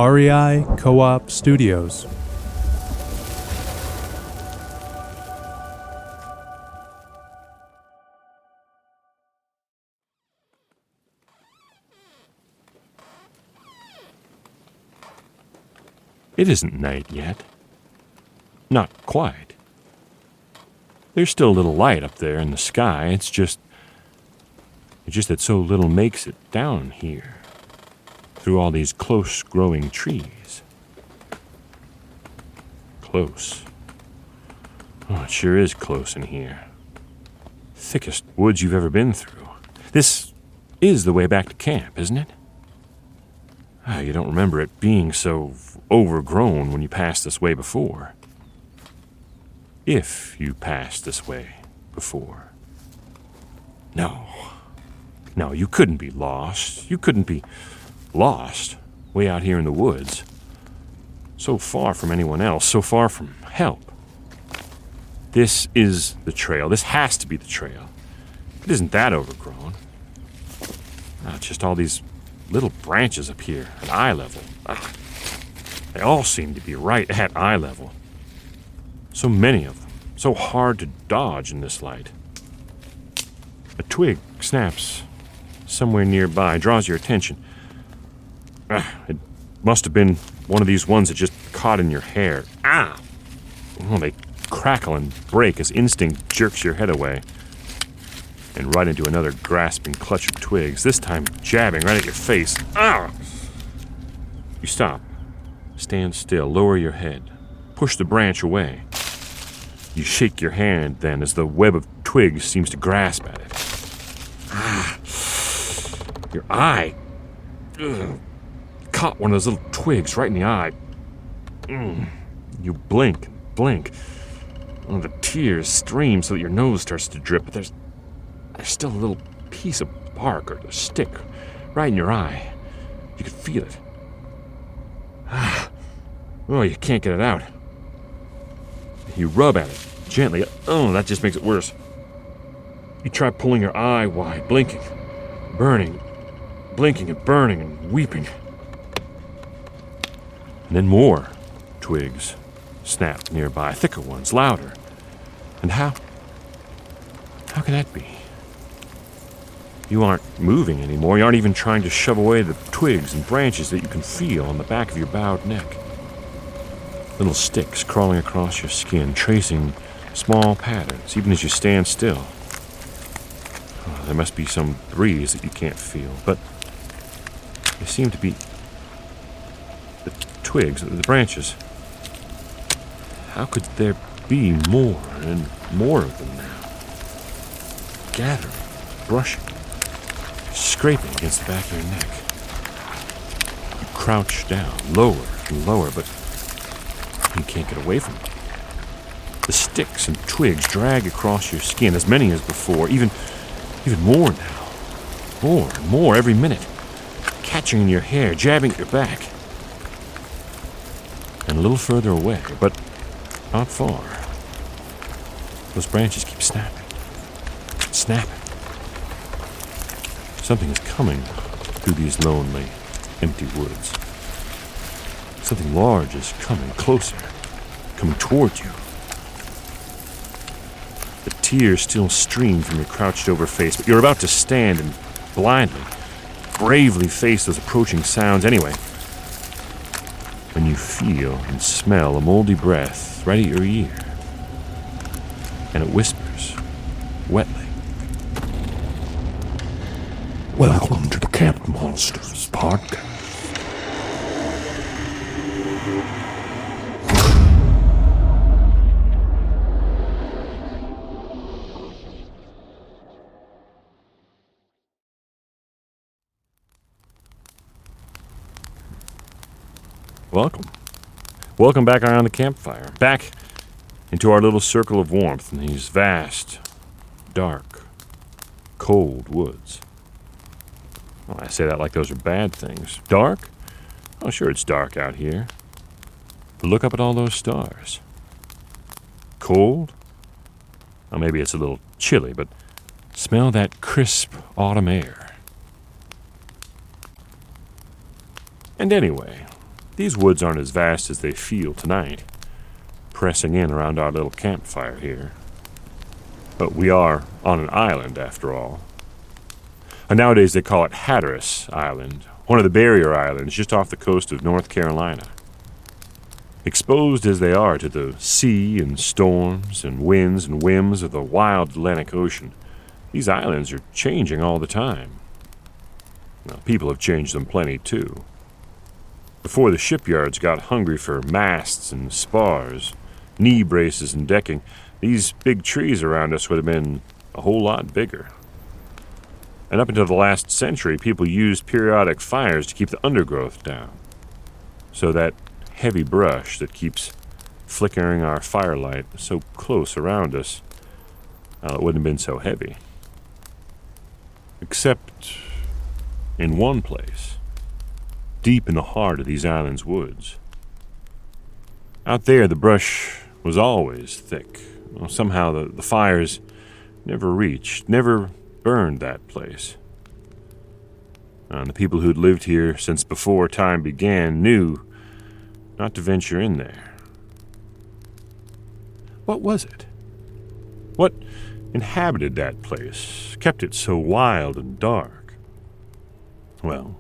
REI Co-op Studios. It isn't night yet. Not quite. There's still a little light up there in the sky. It's just that so little makes it down here, through all these close-growing trees. Close. Oh, it sure is close in here. Thickest woods you've ever been through. This is the way back to camp, isn't it? You don't remember it being so overgrown when you passed this way before. If you passed this way before. No, you couldn't be lost. You couldn't be lost way out here in the woods. So far from anyone else, so far from help. This is the trail. This has to be the trail. It isn't that overgrown. Just all these little branches up here at eye level. They all seem to be right at eye level. So many of them. So hard to dodge in this light. A twig snaps somewhere nearby, draws your attention. It must have been one of these ones that just caught in your hair. Ow! Oh, they crackle and break as instinct jerks your head away and right into another grasping clutch of twigs, this time jabbing right at your face. Ow! You stop, stand still, lower your head, push the branch away. You shake your hand then as the web of twigs seems to grasp at it. Your eye caught one of those little twigs right in the eye. You blink and blink. The tears stream so that your nose starts to drip, but there's still a little piece of bark or a stick right in your eye. You can feel it. Oh, you can't get it out. You rub at it gently. Oh, that just makes it worse. You try pulling your eye wide, blinking, burning, blinking and burning and weeping. And then more twigs snap nearby, thicker ones, louder. And how can that be? You aren't moving anymore. You aren't even trying to shove away the twigs and branches that you can feel on the back of your bowed neck. Little sticks crawling across your skin, tracing small patterns, even as you stand still. There must be some breeze that you can't feel, but they seem to be the twigs, the branches. How could there be more and more of them now? Gathering, brushing, scraping against the back of your neck. You crouch down, lower and lower, but you can't get away from it. The sticks and twigs drag across your skin, as many as before, even more now. More and more every minute, catching in your hair, jabbing at your back. And a little further away, but not far, those branches keep snapping. Snapping. Something is coming through these lonely, empty woods. Something large is coming closer, coming toward you. The tears still stream from your crouched over face, but you're about to stand and blindly, bravely face those approaching sounds anyway. When you feel and smell a moldy breath right at your ear, and it whispers, wetly, "Welcome to the Camp Monsters Podcast." Welcome back around the campfire, back into our little circle of warmth in these vast, dark, cold woods. Well, I say that like those are bad things. Dark? Oh, sure, it's dark out here. But look up at all those stars. Cold? Well, maybe it's a little chilly, but smell that crisp autumn air. And anyway, These woods aren't as vast as they feel tonight, pressing in around our little campfire here. But we are on an island, after all. And nowadays they call it Hatteras Island, one of the barrier islands just off the coast of North Carolina. Exposed as they are to the sea and storms and winds and whims of the wild Atlantic Ocean, these islands are changing all the time. Now, people have changed them plenty, too. Before the shipyards got hungry for masts and spars, knee braces and decking, these big trees around us would have been a whole lot bigger. And up until the last century, people used periodic fires to keep the undergrowth down. So that heavy brush that keeps flickering our firelight so close around us, it wouldn't have been so heavy. Except in one place, deep in the heart of these islands' woods. Out there, the brush was always thick. Well, somehow the fires never reached, never burned that place. And the people who'd lived here since before time began knew not to venture in there. What was it? What inhabited that place, kept it so wild and dark? Well,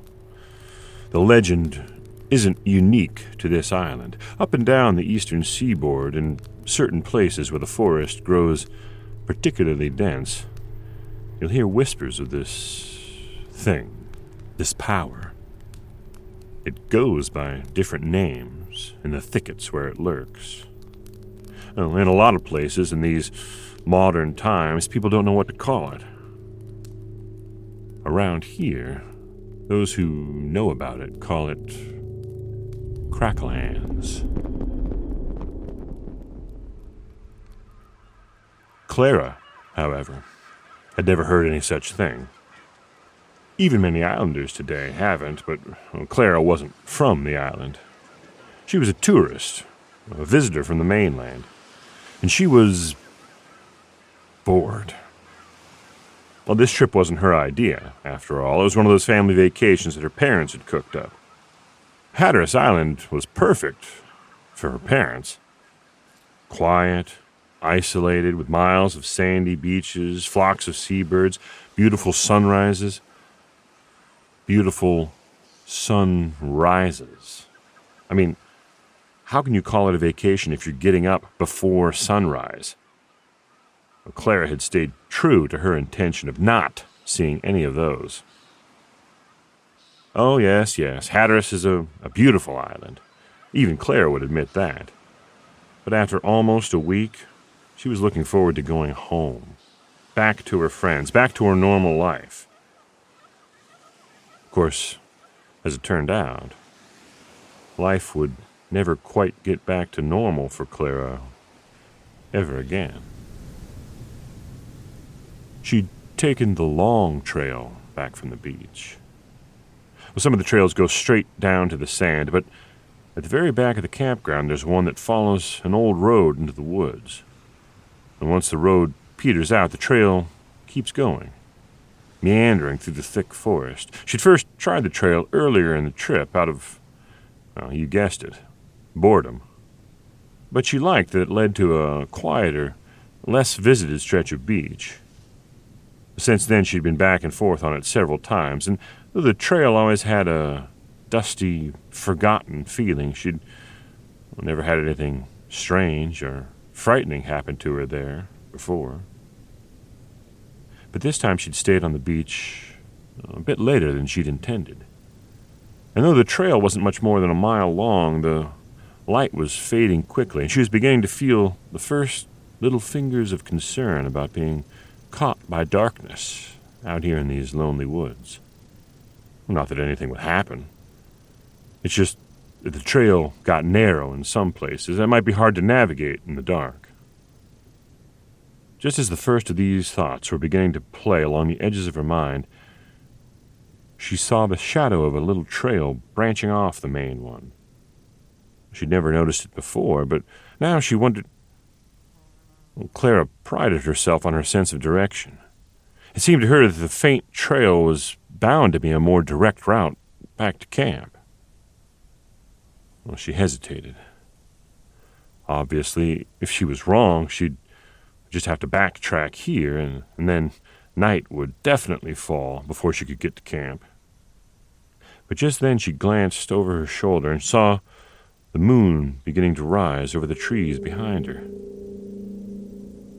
the legend isn't unique to this island. Up and down the eastern seaboard, in certain places where the forest grows particularly dense, you'll hear whispers of this thing, this power. It goes by different names in the thickets where it lurks. Well, in a lot of places in these modern times, people don't know what to call it. Around here, those who know about it call it Crackle hands. Claira, however, had never heard any such thing. Even many islanders today haven't, but Claira wasn't from the island. She was a tourist, a visitor from the mainland, and she was bored. Well, this trip wasn't her idea, after all. It was one of those family vacations that her parents had cooked up. Hatteras Island was perfect for her parents. Quiet, isolated, with miles of sandy beaches, flocks of seabirds, beautiful sunrises. Beautiful sunrises. I mean, how can you call it a vacation if you're getting up before sunrise? Well, Claira had stayed true to her intention of not seeing any of those. Oh, yes, Hatteras is a beautiful island. Even Claira would admit that. But after almost a week, she was looking forward to going home. Back to her friends, back to her normal life. Of course, as it turned out, life would never quite get back to normal for Claira ever again. She'd taken the long trail back from the beach. Well, some of the trails go straight down to the sand, but at the very back of the campground there's one that follows an old road into the woods. And once the road peters out, the trail keeps going, meandering through the thick forest. She'd first tried the trail earlier in the trip out of, well, you guessed it, boredom. But she liked that it led to a quieter, less visited stretch of beach. Since then, she'd been back and forth on it several times, and though the trail always had a dusty, forgotten feeling, she'd never had anything strange or frightening happen to her there before. But this time she'd stayed on the beach a bit later than she'd intended. And though the trail wasn't much more than a mile long, the light was fading quickly, and she was beginning to feel the first little fingers of concern about being caught by darkness out here in these lonely woods. Not that anything would happen. It's just that the trail got narrow in some places, and it might be hard to navigate in the dark. Just as the first of these thoughts were beginning to play along the edges of her mind, she saw the shadow of a little trail branching off the main one. She'd never noticed it before, but now she wondered. Well, Claira prided herself on her sense of direction. It seemed to her that the faint trail was bound to be a more direct route back to camp. Well, she hesitated. Obviously, if she was wrong, she'd just have to backtrack here, and then night would definitely fall before she could get to camp. But just then she glanced over her shoulder and saw the moon beginning to rise over the trees behind her.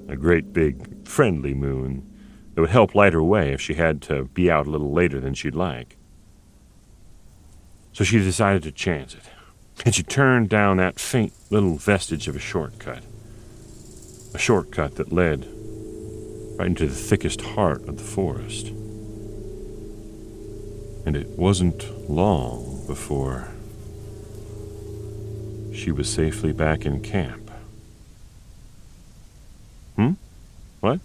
A great big, friendly moon that would help light her way if she had to be out a little later than she'd like. So she decided to chance it, and she turned down that faint little vestige of a shortcut that led right into the thickest heart of the forest. And it wasn't long before she was safely back in camp. What?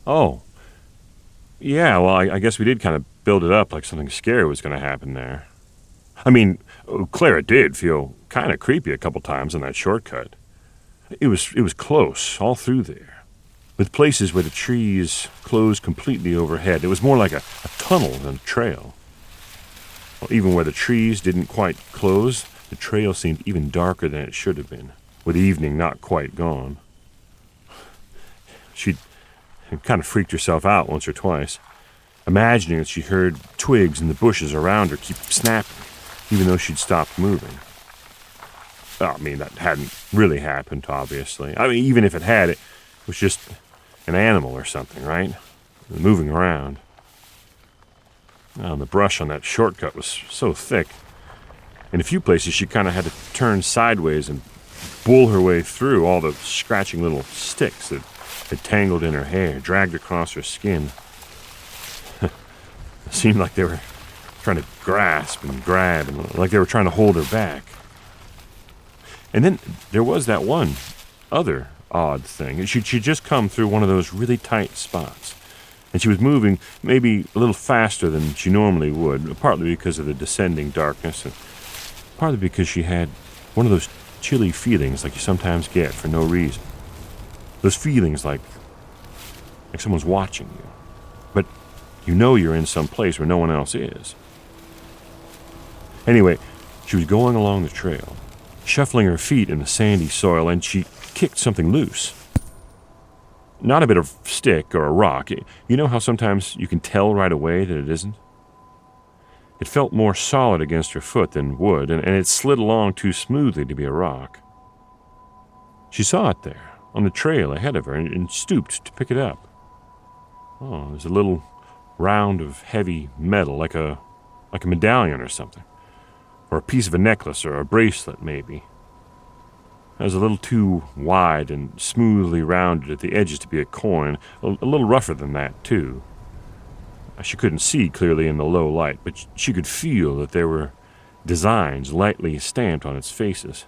Oh. Yeah, well, I guess we did kind of build it up like something scary was going to happen there. I mean, Claira did feel kind of creepy a couple times on that shortcut. It was close, all through there, with places where the trees closed completely overhead. It was more like a tunnel than a trail. Well, even where the trees didn't quite close, the trail seemed even darker than it should have been, with evening not quite gone. She'd kind of freaked herself out once or twice, imagining that she heard twigs in the bushes around her keep snapping, even though she'd stopped moving. Well, I mean, that hadn't really happened, obviously. I mean, even if it had, it was just an animal or something, right? Moving around. Well, the brush on that shortcut was so thick. In a few places, she kind of had to turn sideways and bull her way through all the scratching little sticks that had tangled in her hair, dragged across her skin. It seemed like they were trying to grasp and grab, and like they were trying to hold her back. And then there was that one other odd thing. She'd just come through one of those really tight spots, and she was moving maybe a little faster than she normally would, partly because of the descending darkness, and partly because she had one of those chilly feelings like you sometimes get for no reason. Those feelings like someone's watching you, but you know you're in some place where no one else is. Anyway, she was going along the trail, shuffling her feet in the sandy soil, and she kicked something loose. Not a bit of stick or a rock. You know how sometimes you can tell right away that it isn't? It felt more solid against her foot than wood, and it slid along too smoothly to be a rock. She saw it there, on the trail ahead of her, and stooped to pick it up. Oh, it was a little round of heavy metal, like a medallion or something. Or a piece of a necklace or a bracelet, maybe. It was a little too wide and smoothly rounded at the edges to be a coin, a little rougher than that, too. She couldn't see clearly in the low light, but she could feel that there were designs lightly stamped on its faces.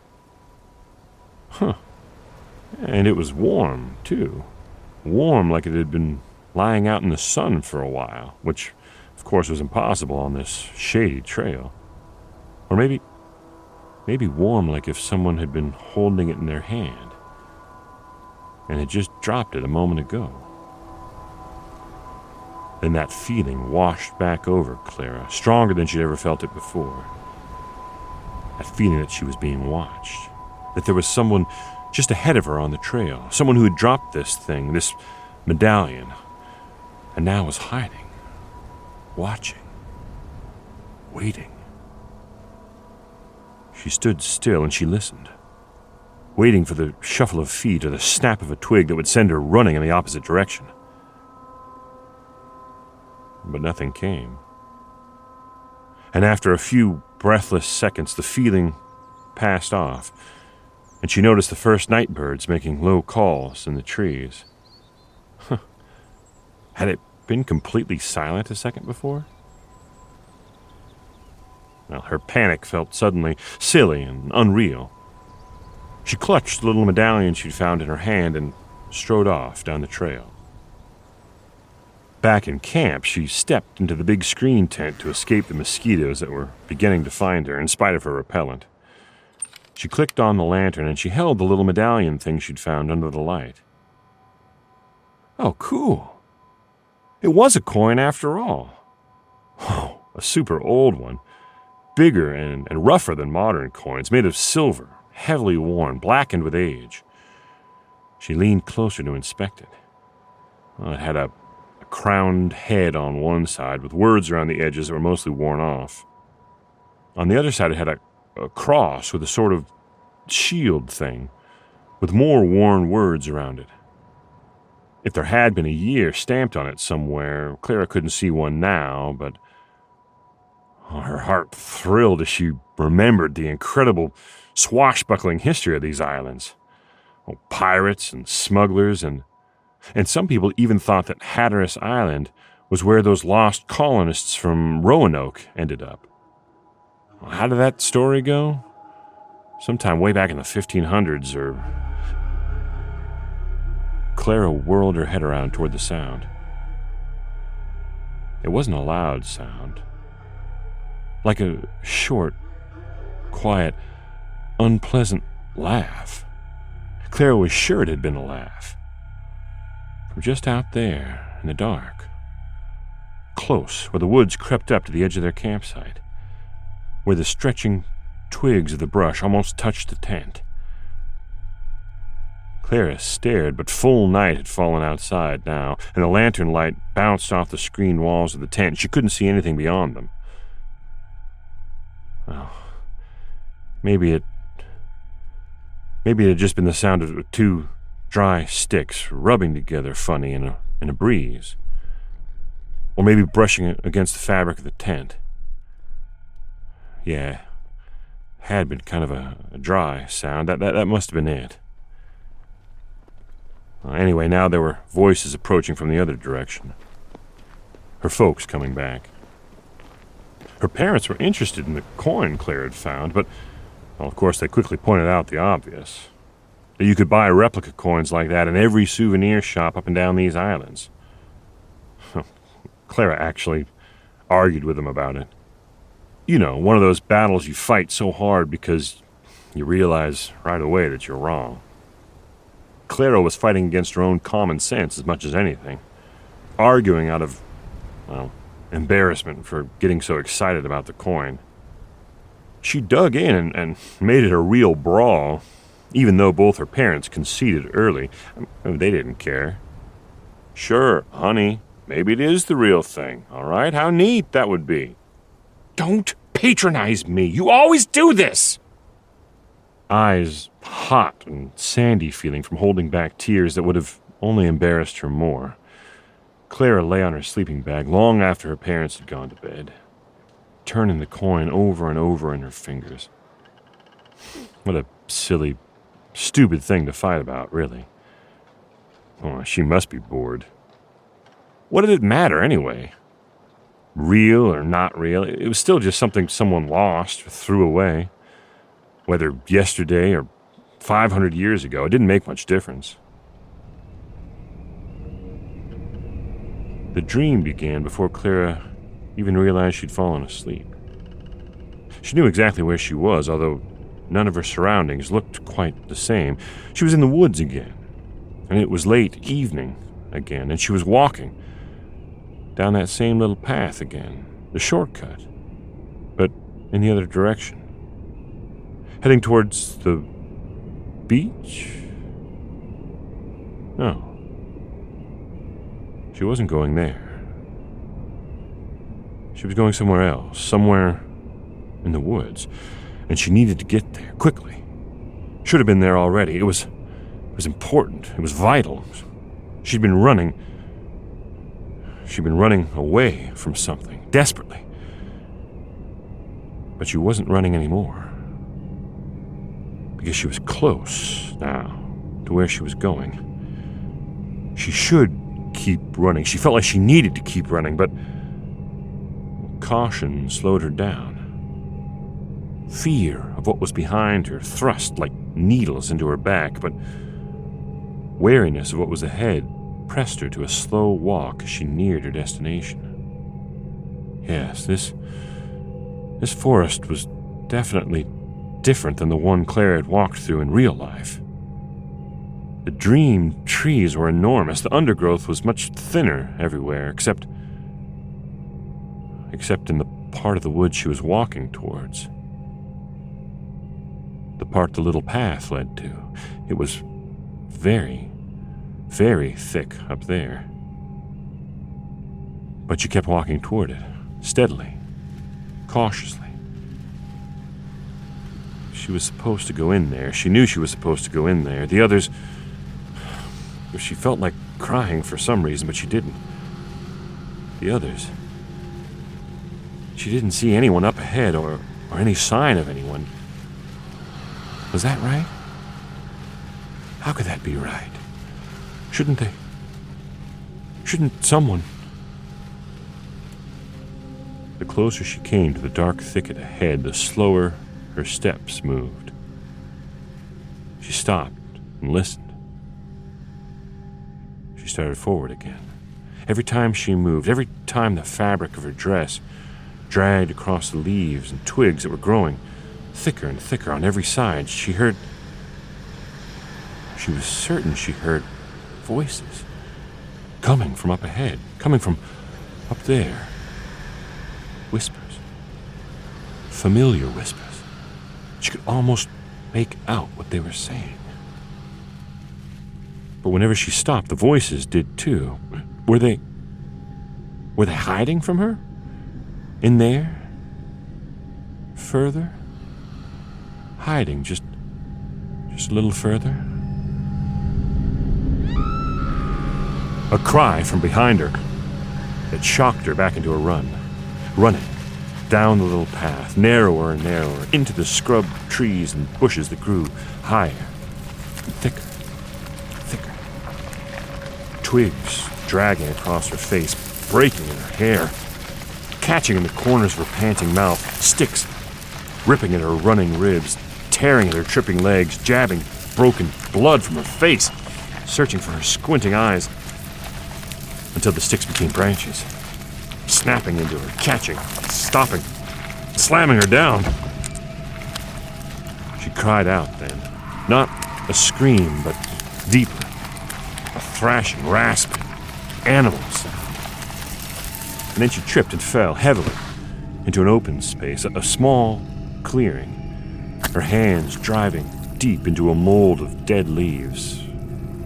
And it was warm, too. Warm like it had been lying out in the sun for a while, which, of course, was impossible on this shady trail. Or maybe warm like if someone had been holding it in their hand and had just dropped it a moment ago. Then that feeling washed back over Claira, stronger than she'd ever felt it before. That feeling that she was being watched, that there was someone just ahead of her on the trail, someone who had dropped this thing, this medallion, and now was hiding, watching, waiting. She stood still and she listened, waiting for the shuffle of feet or the snap of a twig that would send her running in the opposite direction. But nothing came. And after a few breathless seconds, the feeling passed off, and she noticed the first night birds making low calls in the trees. Had it been completely silent a second before? Well, her panic felt suddenly silly and unreal. She clutched the little medallion she'd found in her hand and strode off down the trail. Back in camp, she stepped into the big screen tent to escape the mosquitoes that were beginning to find her in spite of her repellent. She clicked on the lantern and she held the little medallion thing she'd found under the light. Oh, cool. It was a coin after all. Oh, a super old one. bigger and rougher than modern coins, made of silver, heavily worn, blackened with age. She leaned closer to inspect it. Well, it had a crowned head on one side with words around the edges that were mostly worn off. On the other side, it had a cross with a sort of shield thing with more worn words around it. If there had been a year stamped on it somewhere, Claira couldn't see one now, but her heart thrilled as she remembered the incredible swashbuckling history of these islands. Pirates and smugglers, and some people even thought that Hatteras Island was where those lost colonists from Roanoke ended up. How did that story go? Sometime way back in the 1500s, or... Claira whirled her head around toward the sound. It wasn't a loud sound. Like a short, quiet, unpleasant laugh. Claira was sure it had been a laugh. From just out there, in the dark. Close, where the woods crept up to the edge of their campsite. Where the stretching twigs of the brush almost touched the tent. Claira stared, but full night had fallen outside now, and the lantern light bounced off the screened walls of the tent. She couldn't see anything beyond them. Well, maybe it had just been the sound of two dry sticks rubbing together funny in a breeze. Or maybe brushing against the fabric of the tent. Yeah, had been kind of a dry sound. That must have been it. Anyway, now there were voices approaching from the other direction. Her folks coming back. Her parents were interested in the coin Claire had found, but, well, of course, they quickly pointed out the obvious. That you could buy replica coins like that in every souvenir shop up and down these islands. Claira actually argued with them about it. You know, one of those battles you fight so hard because you realize right away that you're wrong. Claira was fighting against her own common sense as much as anything. Arguing out of, well, embarrassment for getting so excited about the coin. She dug in and made it a real brawl, even though both her parents conceded early. They didn't care. Sure, honey, maybe it is the real thing, all right? How neat that would be. Don't patronize me. You always do this. Eyes hot and sandy feeling from holding back tears that would have only embarrassed her more. Claira lay on her sleeping bag long after her parents had gone to bed, turning the coin over and over in her fingers. What a silly, stupid thing to fight about, really. Oh, she must be bored. What did it matter, anyway? Real or not real, it was still just something someone lost or threw away. Whether yesterday or 500 years ago, it didn't make much difference. The dream began before Claira even realized she'd fallen asleep. She knew exactly where she was, although none of her surroundings looked quite the same. She was in the woods again, and it was late evening again, and she was walking down that same little path again, the shortcut, but in the other direction. Heading towards the beach? No. She wasn't going there. She was going somewhere else, somewhere in the woods, and she needed to get there quickly. Should have been there already. It was important. It was vital. She'd been running away from something, desperately. But she wasn't running anymore. Because she was close now to where she was going. She should keep running. She felt like she needed to keep running, but caution slowed her down. Fear of what was behind her thrust like needles into her back, but wariness of what was ahead pressed her to a slow walk as she neared her destination. Yes, this forest was definitely different than the one Claire had walked through in real life. The dream trees were enormous. The undergrowth was much thinner everywhere, except... except in the part of the woods she was walking towards. The part the little path led to. It was very, very thick up there. But she kept walking toward it, steadily, cautiously. She was supposed to go in there. She knew she was supposed to go in there. The others... She felt like crying for some reason, but she didn't. The others... She didn't see anyone up ahead or any sign of anyone. Was that right? How could that be right? Shouldn't someone... The closer she came to the dark thicket ahead, the slower her steps moved. She stopped and listened. She started forward again. Every time she moved, every time the fabric of her dress dragged across the leaves and twigs that were growing thicker and thicker on every side, she was certain she heard voices coming from up ahead, coming from up there. Whispers. Familiar whispers. She could almost make out what they were saying. But whenever she stopped, the voices did too. Were they hiding from her? In there? Further? Hiding just a little further? A cry from behind her that shocked her back into a run. Running down the little path, narrower and narrower, into the scrub trees and bushes that grew higher and thicker, thicker. Twigs dragging across her face, breaking in her hair, catching in the corners of her panting mouth, sticks ripping at her running ribs, tearing at her tripping legs, jabbing broken blood from her face, searching for her squinting eyes, until the sticks became branches, snapping into her, catching, stopping, slamming her down. She cried out then, not a scream, but deeper, a thrashing, rasping, animal sound. And then she tripped and fell heavily into an open space, a small clearing, her hands driving deep into a mold of dead leaves,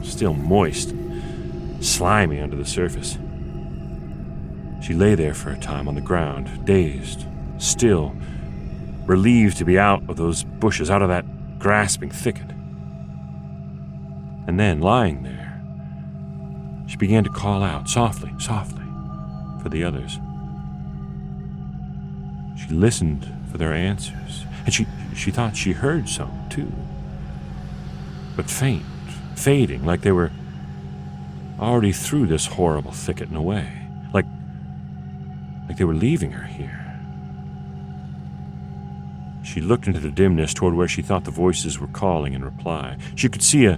still moist, slimy under the surface. She lay there for a time on the ground, dazed, still, relieved to be out of those bushes, out of that grasping thicket. And then, lying there, she began to call out, softly, softly, for the others. She listened for their answers, and she thought she heard some, too. But faint, fading, like they were already through this horrible thicket and away, like they were leaving her here. She looked into the dimness toward where she thought the voices were calling in reply. She could see a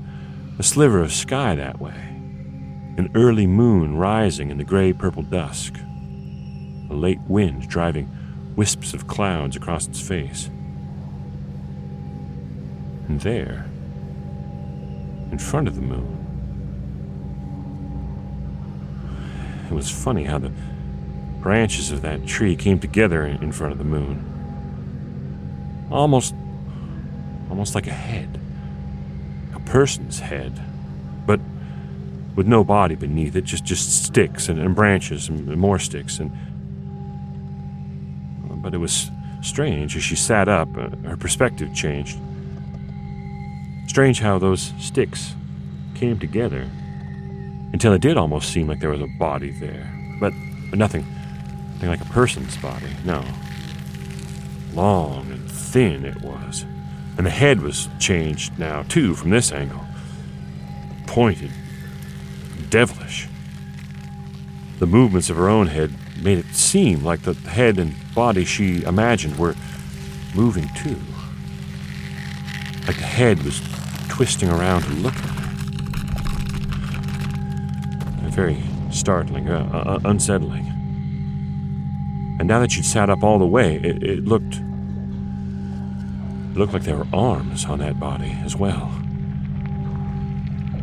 sliver of sky that way, an early moon rising in the gray-purple dusk, a late wind driving wisps of clouds across its face. And there, in front of the moon, it was funny how the branches of that tree came together in front of the moon. Almost like a head. A person's head. But with no body beneath it, just sticks and branches and more sticks. But it was strange as she sat up, her perspective changed. Strange how those sticks came together until it did almost seem like there was a body there. But nothing like a person's body, no. Long and thin it was. And the head was changed now, too, from this angle. Pointed, devilish. The movements of her own head made it seem like the head and body she imagined were moving, too. Like the head was twisting around to look at her. Very startling, unsettling. And now that she'd sat up all the way, it looked like there were arms on that body as well.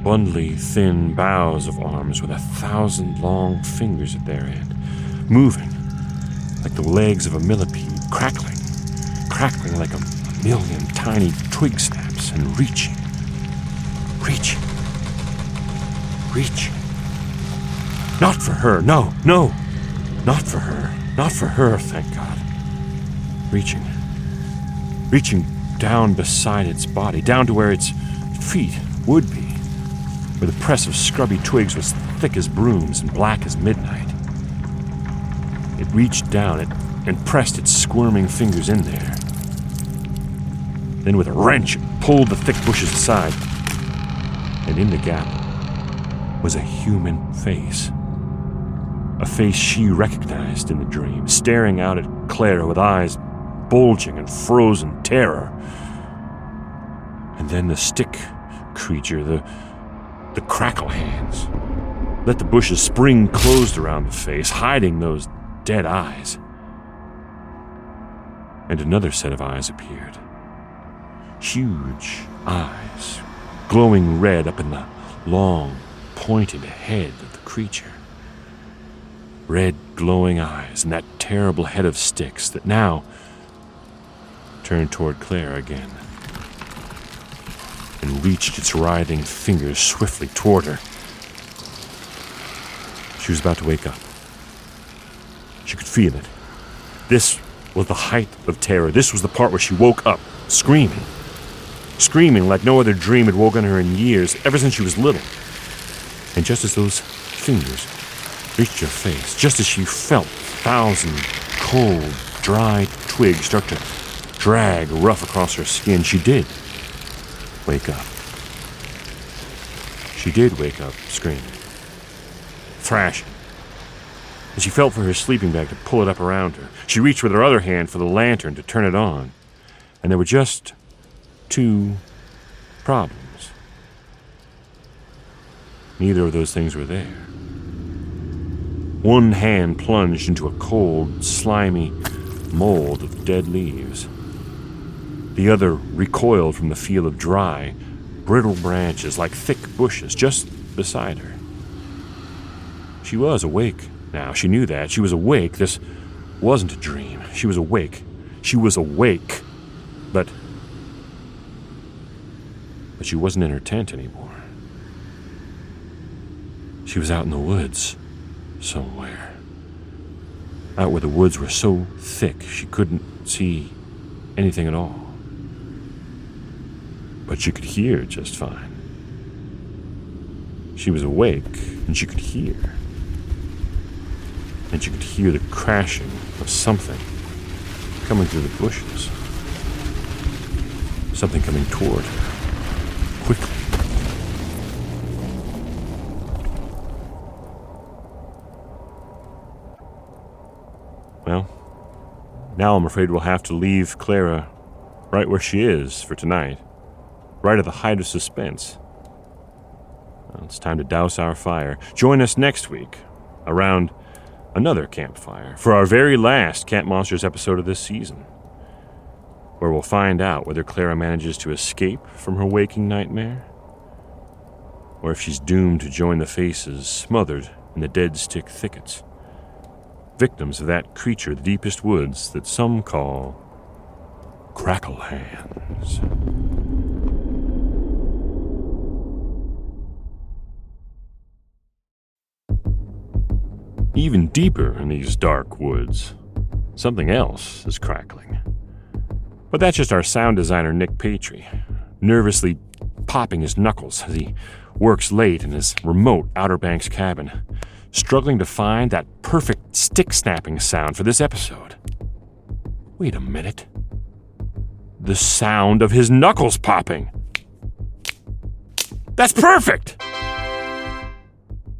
Bundly, thin boughs of arms with 1,000 long fingers at their end, moving like the legs of a millipede, crackling like a million tiny twig snaps, and reaching. Not for her, no, not for her, thank God. Reaching down beside its body, down to where its feet would be, where the press of scrubby twigs was thick as brooms and black as midnight. It reached down and pressed its squirming fingers in there. Then with a wrench, it pulled the thick bushes aside, and in the gap was a human face. A face she recognized in the dream, staring out at Claira with eyes bulging in frozen terror. And then the stick creature, the Crackle hands, let the bushes spring closed around the face, hiding those dead eyes. And another set of eyes appeared. Huge eyes, glowing red up in the long, pointed head of the creature. Red, glowing eyes and that terrible head of sticks that now turned toward Claire again and reached its writhing fingers swiftly toward her. She was about to wake up. She could feel it. This was the height of terror. This was the part where she woke up, screaming like no other dream had woken her in years, ever since she was little. And just as those fingers reached her face, just as she felt 1,000 cold, dry twigs start to drag rough across her skin, she did wake up. She did wake up, screaming, thrashing. And she felt for her sleeping bag to pull it up around her. She reached with her other hand for the lantern to turn it on. And there were just 2 problems. Neither of those things were there. One hand plunged into a cold, slimy mold of dead leaves. The other recoiled from the feel of dry, brittle branches like thick bushes just beside her. She was awake now. She knew that. She was awake. This wasn't a dream. She was awake. But she wasn't in her tent anymore. She was out in the woods somewhere. Out where the woods were so thick she couldn't see anything at all. But she could hear just fine. She was awake, and she could hear. And she could hear the crashing of something coming through the bushes. Something coming toward her, quickly. Well, now I'm afraid we'll have to leave Claira right where she is for tonight, right at the height of suspense. Well, it's time to douse our fire. Join us next week around another campfire for our very last Camp Monsters episode of this season, where we'll find out whether Claira manages to escape from her waking nightmare, or if she's doomed to join the faces smothered in the dead stick thickets, victims of that creature of the deepest woods that some call Crackle Hands. Even deeper in these dark woods, something else is crackling. But that's just our sound designer, Nick Patry, nervously popping his knuckles as he works late in his remote Outer Banks cabin, struggling to find that perfect stick-snapping sound for this episode. Wait a minute. The sound of his knuckles popping. That's perfect!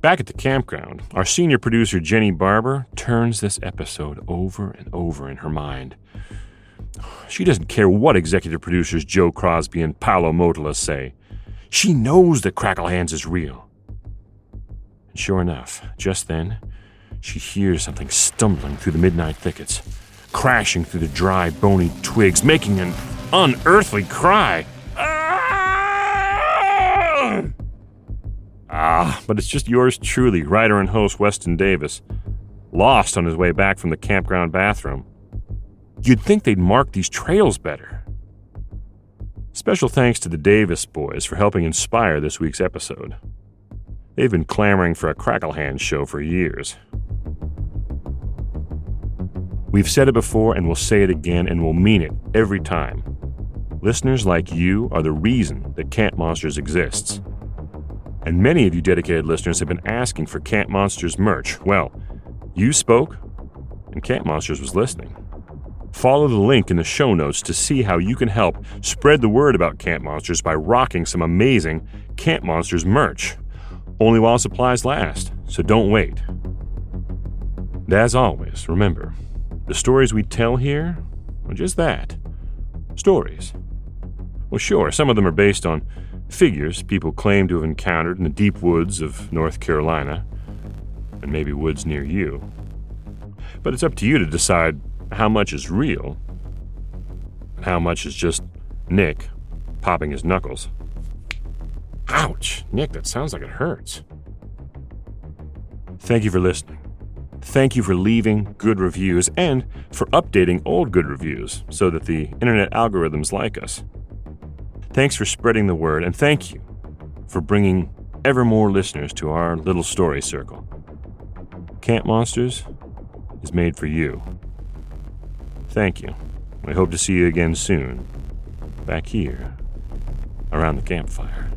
Back at the campground, our senior producer, Jenny Barber, turns this episode over and over in her mind. She doesn't care what executive producers Joe Crosby and Paolo Motola say. She knows that Crackle Hands is real. And sure enough, just then, she hears something stumbling through the midnight thickets, crashing through the dry, bony twigs, making an unearthly cry. But it's just yours truly, writer and host Weston Davis, lost on his way back from the campground bathroom. You'd think they'd mark these trails better. Special thanks to the Davis boys for helping inspire this week's episode. They've been clamoring for a Crackle Hand show for years. We've said it before and we'll say it again and we'll mean it every time. Listeners like you are the reason that Camp Monsters exists. And many of you dedicated listeners have been asking for Camp Monsters merch. Well, you spoke, and Camp Monsters was listening. Follow the link in the show notes to see how you can help spread the word about Camp Monsters by rocking some amazing Camp Monsters merch. Only while supplies last, so don't wait. And as always, remember, the stories we tell here are just that, stories. Well, sure, some of them are based on figures people claim to have encountered in the deep woods of North Carolina, and maybe woods near you. But it's up to you to decide how much is real, and how much is just Nick popping his knuckles. Ouch! Nick, that sounds like it hurts. Thank you for listening. Thank you for leaving good reviews and for updating old good reviews so that the internet algorithms like us. Thanks for spreading the word, and thank you for bringing ever more listeners to our little story circle. Camp Monsters is made for you. Thank you. I hope to see you again soon, back here, around the campfire.